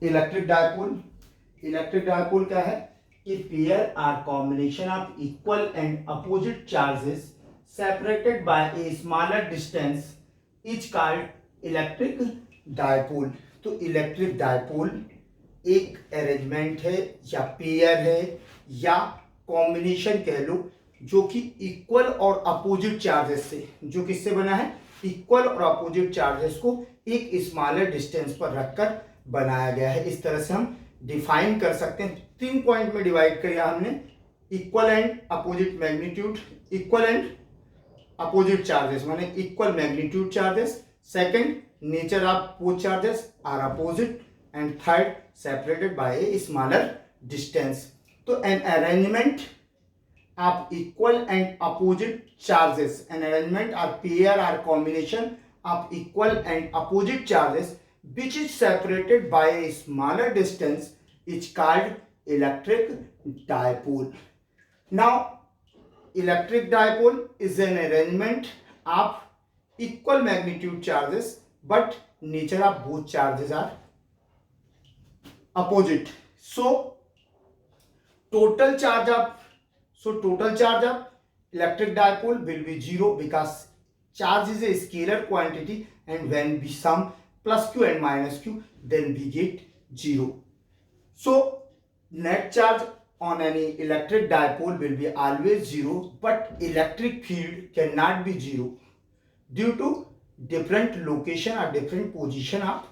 Electric dipole क्या है? A pair are combination of equal and opposite charges separated by a smaller distance is called electric dipole. तो electric dipole एक arrangement है या pair है या कॉम्बिनेशन कह लो, जो कि इक्वल और अपोजिट चार्जेस से, जो किससे बना है? इक्वल और अपोजिट चार्जेस को एक स्मॉलर डिस्टेंस पर रखकर बनाया गया है। इस तरह से हम डिफाइन कर सकते हैं। 3 पॉइंट में डिवाइड किया हमने, equal and opposite magnitude, equal and opposite charges माने equal magnitude charges, second nature of both charges are opposite, and third separated by a smaller distance. तो an arrangement of equal and opposite charges, an arrangement or pair or combination of equal and opposite charges which is separated by a smaller distance is called electric dipole. Now electric dipole is an arrangement of equal magnitude charges but nature of both charges are opposite. So total charge of electric dipole will be 0 because charge is a scalar quantity, and when we sum plus q and minus q then we get 0. So net charge on any electric dipole will be always 0, but electric field cannot be 0 due to different location or different position of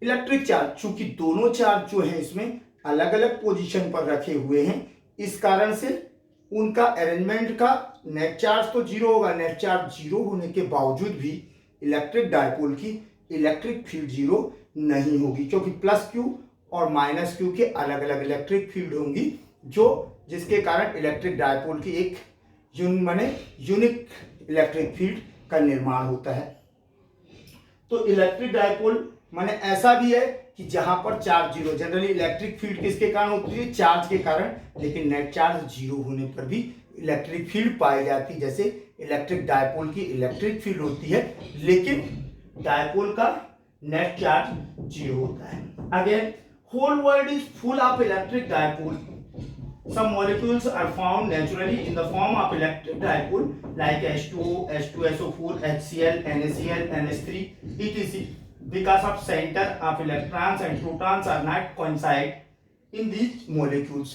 electric charge. चूंकि दोनों charge जो है इसमें अलग अलग position पर रखे हुए हैं, इस कारण से उनका अरेंजमेंट का नेट चार्ज तो 0 होगा। नेट चार्ज 0 होने के बावजूद भी इलेक्ट्रिक डायपोल की इलेक्ट्रिक फील्ड 0 नहीं होगी, क्योंकि प्लस क्यू और माइनस क्यू के अलग अलग इलेक्ट्रिक फील्ड होंगी, जिसके कारण इलेक्ट्रिक डायपोल की एक यूनिक इलेक्ट्रिक फील्ड का निर्माण होता है। तो इलेक्ट्रिक डायपोल माने ऐसा भी है कि जहां पर चार्ज 0, जनरली इलेक्ट्रिक फील्ड किसके कारण होती है? चार्ज के कारण, लेकिन नेट चार्ज 0 होने पर भी इलेक्ट्रिक फील्ड पाई जाती है। जैसे इलेक्ट्रिक डायपोल की इलेक्ट्रिक फील्ड होती है, लेकिन डायपोल का नेट चार्ज 0 होता है। Again, whole world is full of electric dipole. Some molecules are found naturally in the form of electric dipole like H2O, H2SO4, HCl, NaCl, NH3, etc. Because of center of electrons and protons are not coincide in these molecules.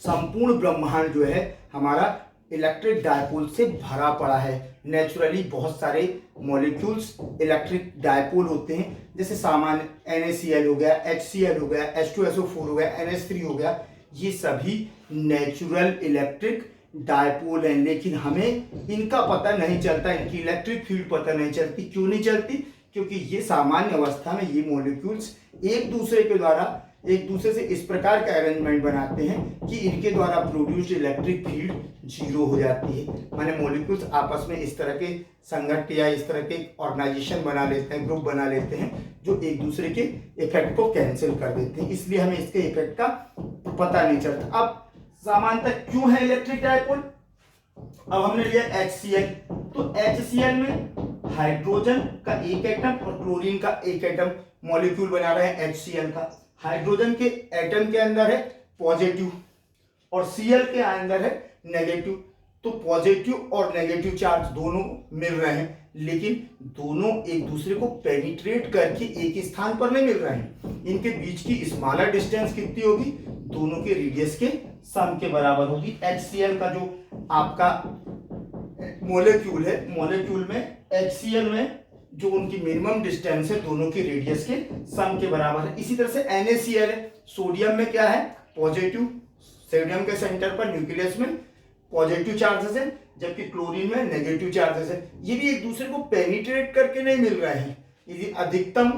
संपूर्ण ब्रह्मांड जो है हमारा electric dipole से भरा पड़ा है। Naturally बहुत सारे मॉलिक्यूल्स इलेक्ट्रिक डायपोल होते हैं, जैसे सामान्य NaCl हो गया, HCl हो गया, H2SO4 हो गया, NH3 हो गया, ये सभी नेचुरल इलेक्ट्रिक डायपोल हैं। लेकिन हमें इनका पता नहीं चलता, इनकी इलेक्ट्रिक फील्ड पता नहीं चलती। क्यों नहीं चलती? क्योंकि ये सामान्य अवस्था में ये मॉलिक्यूल्स एक दूसरे से इस प्रकार का अरेंजमेंट बनाते हैं कि इनके द्वारा प्रोड्यूस्ड इलेक्ट्रिक फील्ड 0 हो जाती है। माने मॉलिक्यूल्स आपस में इस तरह के संगठन या इस तरह के ऑर्गेनाइजेशन बना लेते हैं, ग्रुप बना लेते हैं, जो एक दूसरे के इफेक्ट को कैंसिल कर देते हैं। इसलिए हमें इसके इफेक्ट का पता नहीं चलता। अब सामान्यतः क्यों है इलेक्ट्रिक डायपोल? अब हमने लिया HCl, तो HCl में हाइड्रोजन का एक एटम और क्लोरीन का एक एटम मॉलिक्यूल बना रहे हैं HCl का। हाइड्रोजन के एटम के अंदर है पॉजिटिव और Cl के अंदर है नेगेटिव। तो पॉजिटिव और नेगेटिव चार्ज दोनों मिल रहे हैं, लेकिन दोनों एक दूसरे को पेनिट्रेट करके एक स्थान पर नहीं मिल रहे हैं। इनके बीच की स्मॉलर डिस्टेंस कितनी होगी? दोनों के रेडियस के सम के बराबर होगी। HCl का जो आपका मॉलिक्यूल है, मॉलिक्यूल में HCl में जो उनकी मिनिमम डिस्टेंस है दोनों के रेडियस के सम के बराबर है। इसी तरह से NaCl है, सोडियम में क्या है? पॉजिटिव, सोडियम के सेंटर पर न्यूक्लियस में पॉजिटिव चार्जेस है, जबकि क्लोरीन में नेगेटिव चार्जेस है। ये भी एक दूसरे को पेनिट्रेट करके नहीं मिल रहे हैं। यदि अधिकतम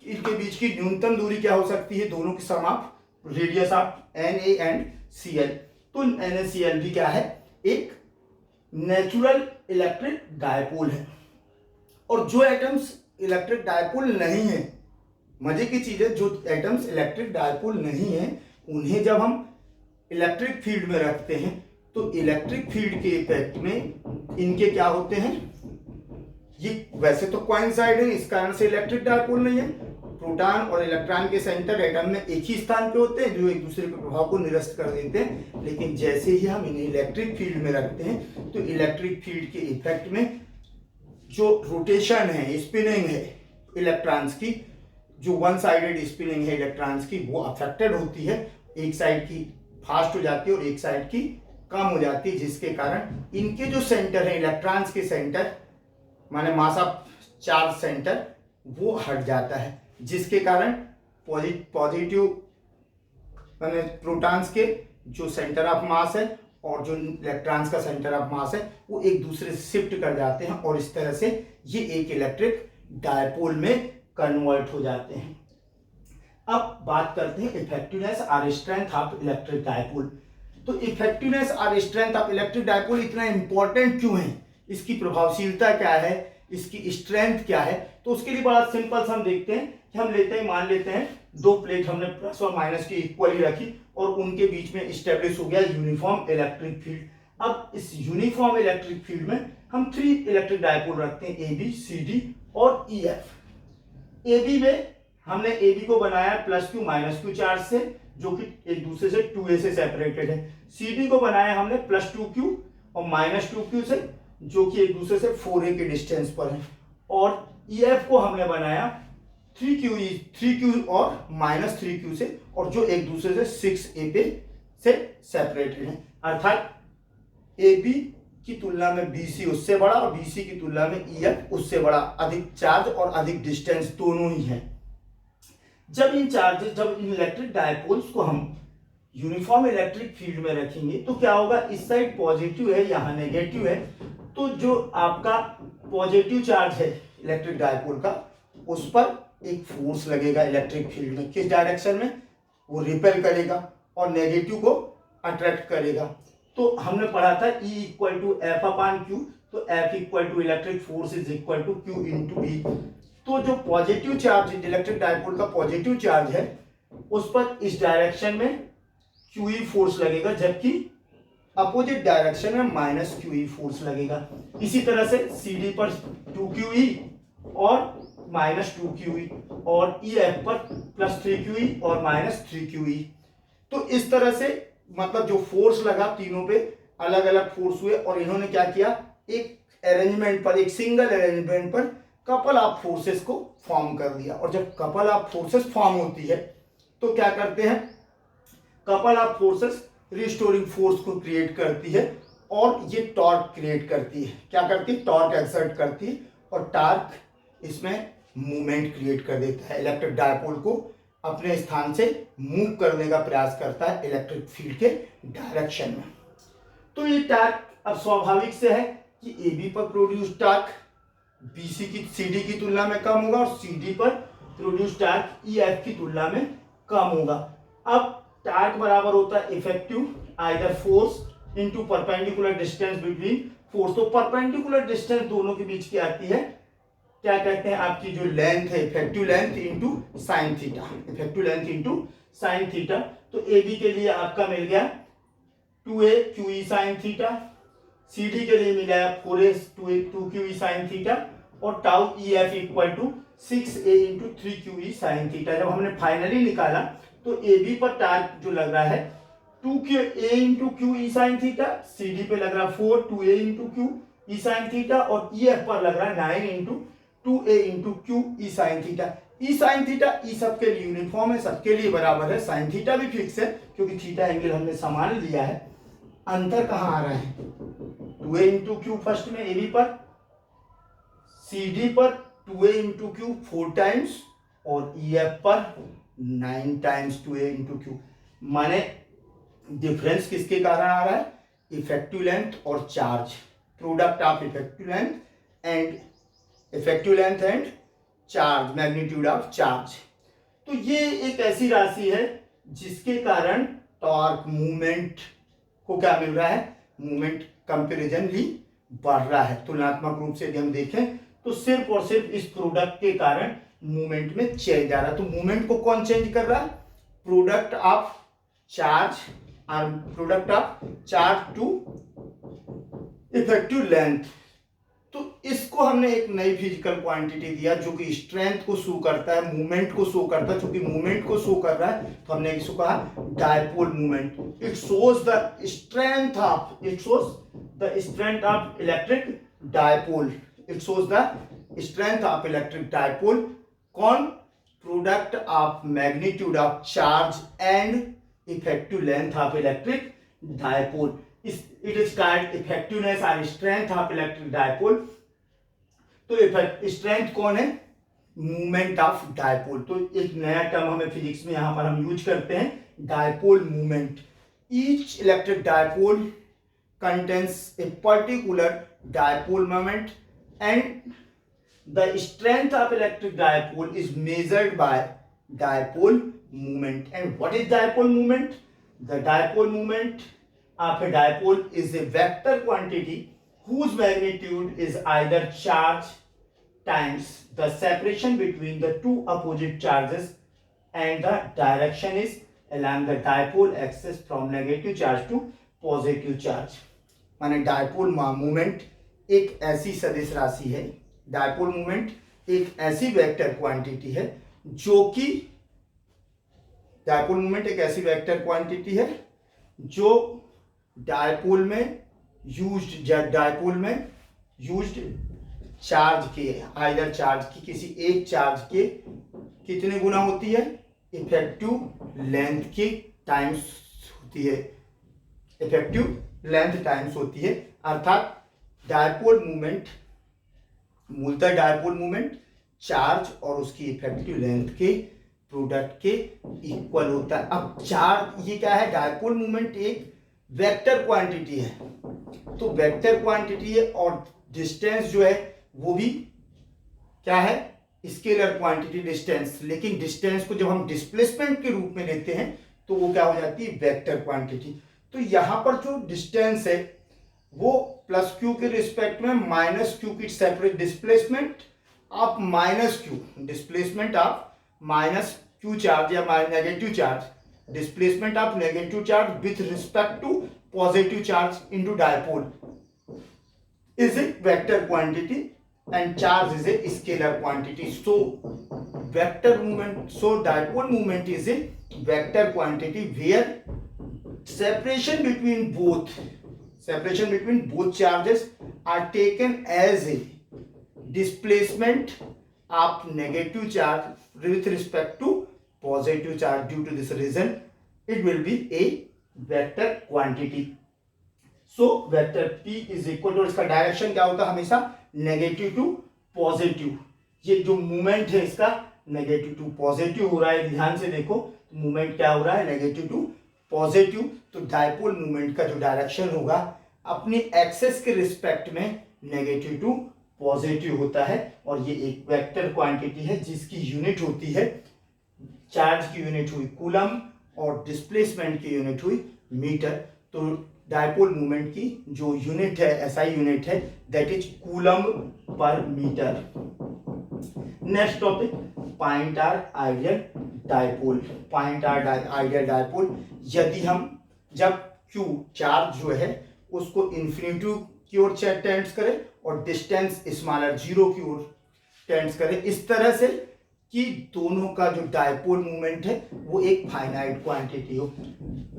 इनके बीच की न्यूनतम दूरी क्या हो सकती है? दोनों की sum of radius of Na and Cl। तो NaCl भी क्या है? एक नेचुरल इलेक्ट्रिक डायपोल है। और जो एटम्स इलेक्ट्रिक डायपोल नहीं है, मजे की चीज है, जो एटम्स इलेक्ट्रिक डायपोल नहीं है उन्हें जब हम इलेक्ट्रिक फील्ड में रखते हैं तो इलेक्ट्रिक फील्ड के इफेक्ट में इनके क्या होते हैं? ये वैसे तो कोइंसाइड है, इस कारण से इलेक्ट्रिक डायपोल नहीं है, प्रोटॉन और इलेक्ट्रॉन के सेंटर एटम में एक ही स्थान पे होते हैं जो एक दूसरे के प्रभाव को निरस्त कर देते हैं, लेकिन जैसे ही हम इन्हें इलेक्ट्रिक फील्ड में रखते हैं तो इलेक्ट्रिक फील्ड के इफेक्ट में जो रोटेशन है, स्पिनिंग है इलेक्ट्रॉन्स की, जो वन साइडेड स्पिनिंग है इलेक्ट्रॉन्स की, वो अफेक्टेड होती है। एक साइड की फास्ट हो जाती है और एक साइड की कम हो जाती है, जिसके कारण इनके जो सेंटर है इलेक्ट्रॉन्स के सेंटर माने मास ऑफ चार्ज सेंटर वो हट जाता है, जिसके कारण पॉजिटिव माने प्रोटॉन्स के जो सेंटर ऑफ मास है और जो इलेक्ट्रॉन्स का सेंटर ऑफ मास है वो एक दूसरे से शिफ्ट कर जाते हैं और इस तरह से ये एक इलेक्ट्रिक डायपोल में कन्वर्ट हो जाते हैं। अब बात करते हैं इफेक्टिवनेस और स्ट्रेंथ ऑफ इलेक्ट्रिक डायपोल। तो इफेक्टिवनेस और स्ट्रेंथ ऑफ इलेक्ट्रिक डायपोल इतना इंपॉर्टेंट क्यों है, इसकी प्रभावशीलता क्या है, इसकी स्ट्रेंथ क्या है, तो उसके लिए बड़ा सिंपल हम देखते हैं कि हम लेते हैं, मान लेते हैं दो प्लेट हमने प्लस और माइनस की इक्वली रखी और उनके बीच में स्टेब्लिश हो गया यूनिफॉर्म इलेक्ट्रिक फील्ड। अब इस यूनिफॉर्म इलेक्ट्रिक फील्ड में हम 3 इलेक्ट्रिक डायपोल रखते हैं, ए बी सी डी और ई एफ। ए बी में हमने ए बी को बनाया plus Q minus Q charge से, जो कि एक दूसरे से 2a से सेपरेटेड है। सी डी को बनाया हमने प्लस 2q और माइनस 2q से, जो कि एक दूसरे से 4a के डिस्टेंस पर है। और ई एफ को हमने बनाया 3q और माइनस 3q से, और जो एक दूसरे से 6a पे से सेपरेटेड है। अर्थात ए बी की तुलना में बी सी उससे बड़ा और बी सी की तुलना में ई एफ उससे बड़ा, अधिक चार्ज और अधिक डिस्टेंस दोनों ही है। जब इन इलेक्ट्रिक डायपोल्स को हम यूनिफॉर्म इलेक्ट्रिक फील्ड में रखेंगे तो क्या होगा, इस साइड पॉजिटिव है, यहाँ नेगेटिव है, तो जो आपका पॉजिटिव चार्ज है इलेक्ट्रिक डायपोल का, उस पर एक फोर्स लगेगा इलेक्ट्रिक फील्ड में, किस डायरेक्शन में, वो रिपेल करेगा और नेगेटिव को अट्रैक्ट करेगा। तो हमने पढ़ा था E equal to F upon Q, तो F equal to electric force is equal to Q into E। तो जो पॉजिटिव चार्ज इलेक्ट्रिक डायपोल का पॉजिटिव चार्ज है उस पर इस डायरेक्शन में QE फोर्स लगेगा, जबकि अपोजिट डायरेक्शन में माइनस QE फोर्स लगेगा। इसी तरह से CD पर 2QE और माइनस 2QE और EF पर प्लस 3QE और माइनस 3QE। तो इस तरह से मतलब जो फोर्स लगा तीनों पे अलग अलग फोर्स हुए, और इन्होंने क्या किया, एक अरेंजमेंट पर, एक सिंगल अरेंजमेंट पर कपल ऑफ फोर्सेस को फॉर्म कर दिया। और जब कपल ऑफ फोर्सेस फॉर्म होती है तो क्या करते हैं, couple of forces restoring force को क्रिएट करती है और ये टॉर्क क्रिएट करती है। क्या करती है, टॉर्क एक्सर्ट करती है, और टॉर्क इसमें मूवमेंट क्रिएट कर देता है, इलेक्ट्रिक डायपोल को अपने स्थान से मूव करने का प्रयास करता है इलेक्ट्रिक फील्ड के डायरेक्शन में। तो ये टॉर्क अब स्वाभाविक से है कि ए बी पर प्रोड्यूस टॉर्क BC की CD की तुलना में कम होगा और CD पर प्रोड्यूस टॉर्क EF की तुलना में कम होगा। अब टॉर्क बराबर होता है effective either force into perpendicular distance between force. तो परपेंडिकुलर डिस्टेंस दोनों के बीच की आती है, क्या कहते हैं, आपकी जो लेंथ है effective length into sine theta, effective length into sine theta. तो AB के लिए आपका मिल गया 2a QE sine theta, CD के लिए मिला 4a 2QE साइन थीटा, और tau EF equal to 6a into 3QE sine theta. जब हमने फाइनली निकाला तो AB पर टॉर्क जो लग रहा है 2a into QE sine theta, CD पे लग रहा 4 2a into QE sine theta, और EF पर लग रहा 9 into 2a into QE sine theta. E sine theta E सबके लिए यूनिफॉर्म है, सबके लिए बराबर है, साइन थीटा भी फिक्स है क्योंकि थीटा एंगल हमने समान लिया है। अंतर कहाँ आ रहा है, 2a इंटू क्यू फर्स्ट में AB पर, CD पर 2a इंटू क्यू 4 टाइम्स और EF पर 9 टाइम्स 2a इंटू क्यू। माने डिफरेंस किसके कारण आ रहा है, इफेक्टिव लेंथ और charge, product of effective length and charge, magnitude of charge. तो ये एक ऐसी राशि है जिसके कारण टॉर्क मूवमेंट को क्या मिल रहा है, मूवमेंट कंपैरिजनली बढ़ रहा है। तुलनात्मक रूप से यदि हम देखें तो सिर्फ और सिर्फ इस प्रोडक्ट के कारण मूवमेंट में चेंज आ रहा है। तो मूवमेंट को कौन चेंज कर रहा है, प्रोडक्ट ऑफ चार्ज और product of charge to effective length तो इसको हमने एक नई फिजिकल क्वांटिटी दिया जो कि स्ट्रेंथ को शो करता है, मूवमेंट को शो करता है। चूंकि मूवमेंट को शो कर रहा है तो हमने इसको कहा dipole movement. It shows the strength of electric dipole. It shows the strength of electric dipole. कौन? Product of magnitude of charge and effective length of electric dipole. It is called effectiveness or strength of electric dipole। तो strength कौन है? Movement of dipole. तो एक नया term हमें physics में यहां पर हम यूज करते हैं, dipole movement. Each electric dipole contains a particular dipole moment and the strength of electric dipole is measured by dipole movement. And what is dipole movement? The dipole movement of a dipole is a vector quantity whose magnitude is either charge times the separation between the two opposite charges and the direction is along the dipole axis from negative charge to positive charge। माने dipole movement एक ऐसी सदिश राशि है, dipole movement एक ऐसी vector quantity है जो कि डायपोल मूवमेंट एक ऐसी वेक्टर क्वांटिटी है जो डायपोल में यूज्ड चार्ज के, आइदर चार्ज की, किसी एक चार्ज के कितने गुना होती है? इफेक्टिव लेंथ के टाइम्स होती है, इफेक्टिव लेंथ टाइम्स होती है। अर्थात डायपोल मूवमेंट, मूलतः डायपोल मूवमेंट चार्ज और उसकी इफेक्टिव लेंथ के प्रोडक्ट के इक्वल होता है। अब चार्ज, ये क्या है? डायपोल मूवमेंट एक वेक्टर क्वांटिटी है, तो वेक्टर क्वांटिटी है और डिस्टेंस जो है वो भी क्या है? Scalar quantity distance. लेकिन डिस्टेंस को जब हम डिस्प्लेसमेंट के रूप में लेते हैं तो वो क्या हो जाती है? Vector quantity. तो यहां पर जो डिस्टेंस है वो प्लस क्यू के रिस्पेक्ट में माइनस क्यू की separate displacement of minus Q, displacement of minus Q charge या negative charge, displacement of negative charge with respect to positive charge into dipole is a vector quantity and charge is a scalar quantity। So vector movement, so dipole movement is a vector quantity where separation between both charges are taken as a displacement of negative charge with respect to positive charge। due to this reason it will be a vector quantity। so vector p is equal to, इसका direction क्या होता है? हमेशा negative to positive. ये जो movement है इसका negative to positive हो रहा है, ध्यान से देखो मूवमेंट क्या हो रहा है? Negative to positive. तो डायपोल मूवमेंट का जो डायरेक्शन होगा अपनी एक्सेस के रिस्पेक्ट में नेगेटिव टू पॉजिटिव होता है। और ये एक वेक्टर क्वांटिटी है जिसकी यूनिट होती है, चार्ज की यूनिट हुई कूलम और डिस्प्लेसमेंट की यूनिट हुई मीटर। तो डायपोल मूवमेंट की जो यूनिट है, एसआई यूनिट है, that is coulomb per metre. Next topic, point or ideal dipole. Point or ideal dipole, यदि हम जब क्यू चार्ज जो है उसको इन्फिनिटी की ओर टेंड्स करें और डिस्टेंस स्मॉलर जीरो की ओर टेंड्स करें, इस तरह से कि दोनों का जो डायपोल मूवमेंट है वो एक फाइनाइट क्वांटिटी हो।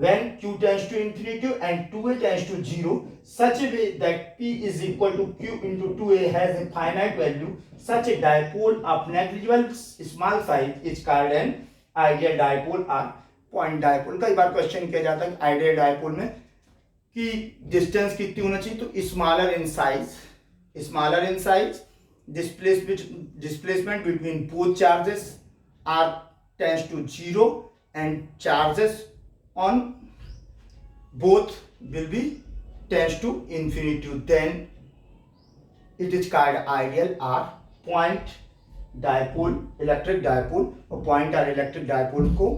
When q tends to infinity and 2a tends to 0 such a way that p is equal to q into 2a has a finite value, such a dipole of negligible small size is called an ideal dipole or point dipole। कई बार question किया जाता है ideal dipole में कि distance कितनी होना चाहिए, तो smaller in size, displacement between both charges are tends to 0 and charges on both will be tends to infinity, then it is called ideal or point dipole, electric dipole। और point or electric dipole को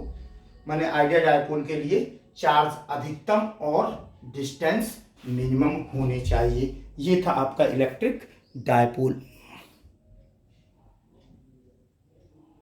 माने ideal dipole के लिए charge अधिकतम और distance minimum होने चाहिए। ये था आपका इलेक्ट्रिक डायपोल।